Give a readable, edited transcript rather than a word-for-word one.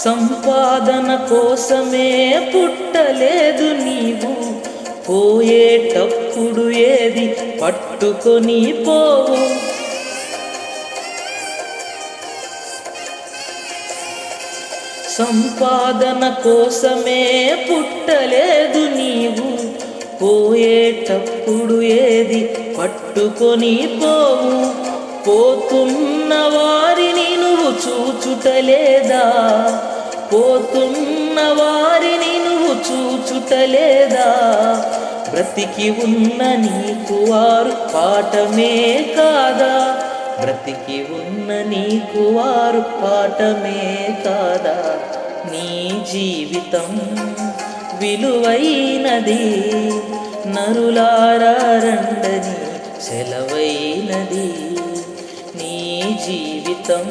సంపాదన కోసమే పుట్టలేదు నీవు, పోయేటప్పుడు ఏది పట్టుకొని పోవు. సంపాదన కోసమే పుట్టలేదు నీవు, పోయేటప్పుడు ఏది పట్టుకొని పోవు. పోతున్న వారిని నువ్వు చూచుటలేదా, పోతున్న వారిని నువ్వు చూచుటలేదా. బ్రతికి ఉన్న నీకు వారు పాఠమే కాదా, బ్రతికి ఉన్న నీకు వారు పాఠమే కాదా. నీ జీవితం విలువైనది, నరులారా రండని సెలవైనది. నీ జీవితం